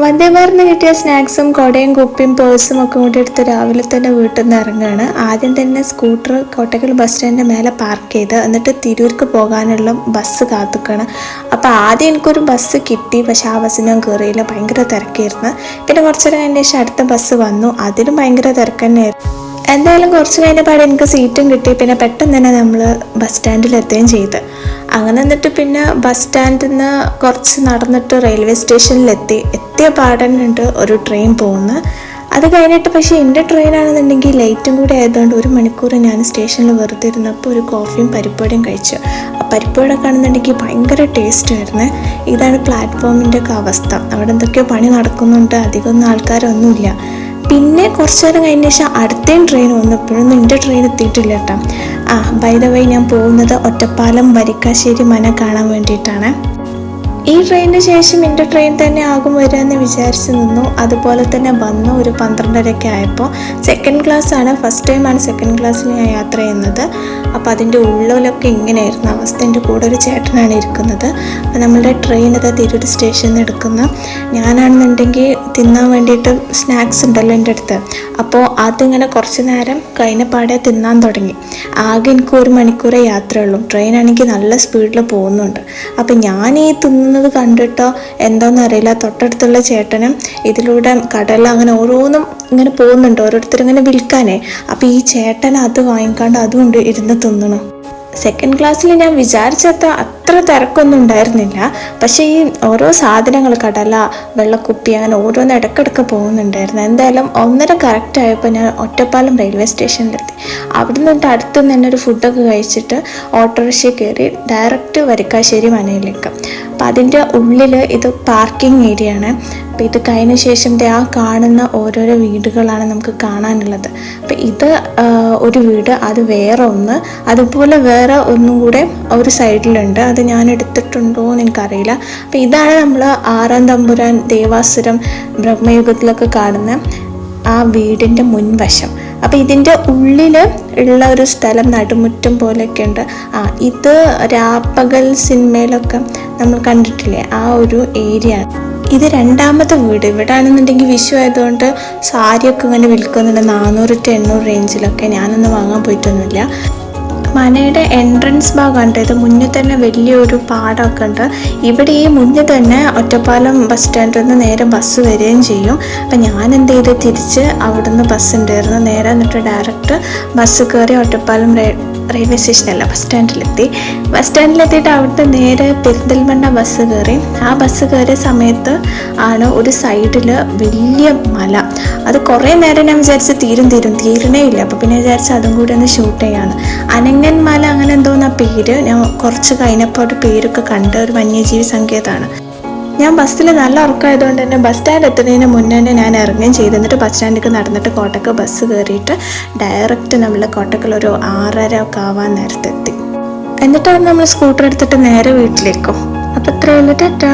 വന്ദേഭാരതിന് കിട്ടിയ സ്നാക്സും കുടയും കുപ്പിയും പേഴ്സും ഒക്കെ കൂടി എടുത്ത് രാവിലെ തന്നെ വീട്ടിൽ നിന്ന് ഇറങ്ങുകയാണ്. ആദ്യം തന്നെ സ്കൂട്ടർ കോട്ടക്കൽ ബസ് സ്റ്റാൻഡിൻ്റെ മേലെ പാർക്ക് ചെയ്ത് എന്നിട്ട് തിരൂർക്ക് പോകാനുള്ള ബസ് കാത്തുക്കണം. അപ്പോൾ ആദ്യം എനിക്കൊരു ബസ് കിട്ടി, പക്ഷെ ആ ബസ്സിന് ഞാൻ കയറിയില്ല, ഭയങ്കര തിരക്കായിരുന്നു. പിന്നെ കുറച്ച് നേരം കഴിഞ്ഞ ശേഷം അടുത്ത ബസ് വന്നു, അതിലും ഭയങ്കര തിരക്ക് തന്നെയായിരുന്നു. എന്തായാലും കുറച്ച് കഴിഞ്ഞപാടെ എനിക്ക് സീറ്റും കിട്ടി. പിന്നെ പെട്ടെന്ന് തന്നെ നമ്മൾ ബസ് സ്റ്റാൻഡിൽ എത്തുകയും ചെയ്ത്. അങ്ങനെ എന്നിട്ട് പിന്നെ ബസ് സ്റ്റാൻഡിൽ നിന്ന് കുറച്ച് നടന്നിട്ട് റെയിൽവേ എത്തിയ പാടനുണ്ട് ഒരു ട്രെയിൻ പോകുന്നത്. അത് കഴിഞ്ഞിട്ട് പക്ഷേ എൻ്റെ ട്രെയിനാണെന്നുണ്ടെങ്കിൽ ലേറ്റും കൂടി ആയതുകൊണ്ട് 1 മണിക്കൂർ ഞാൻ സ്റ്റേഷനിൽ വെറുതെ ഇരുന്നപ്പോൾ ഒരു കോഫിയും പരിപ്പുവടയും കഴിച്ചു. ആ പരിപ്പുവട കാണുന്നുണ്ടെങ്കിൽ ഭയങ്കര ടേസ്റ്റായിരുന്നു. ഇതാണ് പ്ലാറ്റ്ഫോമിൻ്റെ ഒക്കെ അവസ്ഥ. അവിടെ എന്തൊക്കെയോ പണി നടക്കുന്നുണ്ട്, അധികമൊന്നും ആൾക്കാരൊന്നുമില്ല. പിന്നെ കുറച്ച് നേരം കഴിഞ്ഞ ശേഷം അടുത്തേയും ട്രെയിൻ വന്നപ്പോഴൊന്നും എൻ്റെ ട്രെയിൻ എത്തിയിട്ടില്ല കേട്ടോ. ബൈ ദ വേ ഞാൻ പോകുന്നത് ഒറ്റപ്പാലം വരിക്കാശ്ശേരി മന കാണാൻ വേണ്ടിയിട്ടാണ്. ഈ ട്രെയിനിന് ശേഷം എൻ്റെ ട്രെയിൻ തന്നെ ആകും വരിക എന്ന് വിചാരിച്ച് നിന്നു. അതുപോലെ തന്നെ വന്നു. ഒരു 12:30 ആയപ്പോൾ സെക്കൻഡ് ക്ലാസ് ആണ്, ഫസ്റ്റ് ടൈമാണ് സെക്കൻഡ് ക്ലാസ്സിൽ ഞാൻ യാത്ര ചെയ്യുന്നത്. അപ്പോൾ അതിൻ്റെ ഉള്ളിലൊക്കെ ഇങ്ങനെയായിരുന്നു അവസ്ഥ. എൻ്റെ കൂടെ ഒരു ചേട്ടനാണ് ഇരിക്കുന്നത്. അപ്പോൾ നമ്മളുടെ ട്രെയിൻ അത് തിരൂർ സ്റ്റേഷനിൽ നിന്ന് എടുക്കുന്ന. ഞാനാണെന്നുണ്ടെങ്കിൽ തിന്നാൻ വേണ്ടിയിട്ട് സ്നാക്സ് ഉണ്ടല്ലോ എൻ്റെ അടുത്ത്, അപ്പോൾ അതിങ്ങനെ കുറച്ച് നേരം കഴിഞ്ഞപാടെ തിന്നാൻ തുടങ്ങി. ആകെ എനിക്ക് 1 മണിക്കൂറേ യാത്രയുള്ളൂ. ട്രെയിനാണെങ്കിൽ നല്ല സ്പീഡിൽ പോകുന്നുണ്ട്. അപ്പോൾ ഞാൻ ഈ തിന്നുന്നത് കണ്ടിട്ടോ എന്തോന്നറിയില്ല, തൊട്ടടുത്തുള്ള ചേട്ടനും ഇതിലൂടെ കടല അങ്ങനെ ഓരോന്നും ഇങ്ങനെ പോകുന്നുണ്ട്, ഓരോരുത്തരിങ്ങനെ വിൽക്കാനേ. അപ്പോൾ ഈ ചേട്ടൻ അത് വാങ്ങിക്കാണ്ട് അതുകൊണ്ട് ഇരുന്ന് തിന്നണം. സെക്കൻഡ് ക്ലാസ്സിൽ ഞാൻ വിചാരിച്ചത്ര അത്ര തിരക്കൊന്നും ഉണ്ടായിരുന്നില്ല. പക്ഷേ ഈ ഓരോ സാധനങ്ങൾ കടല, വെള്ളക്കുപ്പി അങ്ങനെ ഓരോന്ന് ഇടയ്ക്കിടയ്ക്ക് പോകുന്നുണ്ടായിരുന്നു. എന്തായാലും 1:30 കറക്റ്റ് ആയപ്പോൾ ഞാൻ ഒറ്റപ്പാലം റെയിൽവേ സ്റ്റേഷനിലെത്തി. അവിടെ നിന്നിട്ട് അടുത്തുനിന്ന് തന്നെ ഒരു ഫുഡൊക്കെ കഴിച്ചിട്ട് ഓട്ടോറിക്ഷ കയറി ഡയറക്റ്റ് വരിക്കാശ്ശേരി മനയിലേക്ക്. അപ്പോൾ അതിൻ്റെ ഉള്ളിൽ ഇത് പാർക്കിംഗ് ഏരിയ ആണ്. അപ്പോൾ ഇത് കഴിഞ്ഞ ശേഷം ആ കാണുന്ന ഓരോരോ വീടുകളാണ് നമുക്ക് കാണാനുള്ളത്. അപ്പോൾ ഇത് ഒരു വീട്, അത് വേറെ ഒന്ന്, അതുപോലെ വേറെ ഒന്നും കൂടെ ഒരു സൈഡിലുണ്ട്. അത് ഞാൻ എടുത്തിട്ടുണ്ടോ എന്ന് എനിക്കറിയില്ല. അപ്പോൾ ഇതാണ് നമ്മൾ 6-ാം തമ്പുരാൻ ദേവാസുരം ബ്രഹ്മയുഗത്തിലൊക്കെ കാണുന്ന ആ വീടിൻ്റെ മുൻവശം. അപ്പോൾ ഇതിൻ്റെ ഉള്ളിൽ ഉള്ള ഒരു സ്ഥലം നടുമുറ്റം പോലെയൊക്കെ ഉണ്ട്. ഇത് രാപ്പകൽ സിനിമയിലൊക്കെ നമ്മൾ കണ്ടിട്ടില്ലേ, ആ ഒരു ഏരിയ ആണ്. ഇത് 2ാമത്തെ വീട്. ഇവിടെ ആണെന്നുണ്ടെങ്കിൽ വിഷു ആയതുകൊണ്ട് സാരിയൊക്കെ ഇങ്ങനെ വിൽക്കുന്നുണ്ട് 400-800 റേഞ്ചിലൊക്കെ. ഞാനൊന്നും വാങ്ങാൻ പോയിട്ടൊന്നുമില്ല. മനയുടെ എൻട്രൻസ് ഭാഗമുണ്ട്. ഇത് മുന്നിൽ തന്നെ വലിയൊരു പാടമൊക്കെ ഉണ്ട്. ഇവിടെ ഈ മുന്നിൽ തന്നെ ഒറ്റപ്പാലം ബസ് സ്റ്റാൻഡിൽ നിന്ന് നേരെ ബസ് വരികയും ചെയ്യും. അപ്പം ഞാൻ എന്ത് ചെയ്ത് തിരിച്ച് അവിടുന്ന് ബസ് ഉണ്ടായിരുന്നു, നേരെ എന്നിട്ട് ഡയറക്റ്റ് ബസ് കയറി ഒറ്റപ്പാലം റെയിൽവേ സ്റ്റേഷനല്ല ബസ് സ്റ്റാൻഡിലെത്തി. ബസ് സ്റ്റാൻഡിലെത്തിയിട്ട് അവിടുത്തെ നേരെ പെരിന്തൽമണ്ണ ബസ് കയറി. ആ ബസ് കയറിയ സമയത്ത് ആണ് ഒരു സൈഡിൽ വലിയ മല. അത് കുറേ നേരം ഞാൻ വിചാരിച്ച് തീരണേ ഇല്ല. അപ്പോൾ പിന്നെ വിചാരിച്ച് അതും കൂടി ഒന്ന് ഷൂട്ട് ചെയ്യാണ്. അനങ്ങൻ മല അങ്ങനെ എന്തോന്നാ പേര്. ഞാൻ കുറച്ച് കഴിഞ്ഞപ്പോൾ ഒരു പേരൊക്കെ കണ്ട്, ഒരു വന്യജീവി സങ്കേതമാണ്. ഞാൻ ബസ്സിൽ നല്ല ഉറക്കമായതുകൊണ്ട് തന്നെ ബസ് സ്റ്റാൻഡ് എത്തുന്നതിന് മുന്നേ തന്നെ ഞാൻ ഇറങ്ങുകയും ചെയ്തു. എന്നിട്ട് ബസ് സ്റ്റാൻഡിലേക്ക് നടന്നിട്ട് കോട്ടക്കൽ ബസ് കയറിയിട്ട് ഡയറക്റ്റ് നമ്മൾ കോട്ടക്കൽ ഒരു 6:30 ഒക്കെ ആവാൻ നേരത്തെത്തി. എന്നിട്ടാണ് നമ്മൾ സ്കൂട്ടർ എടുത്തിട്ട് നേരെ വീട്ടിലേക്കും. അപ്പോൾ ഇത്രയുള്ള ടാറ്റ.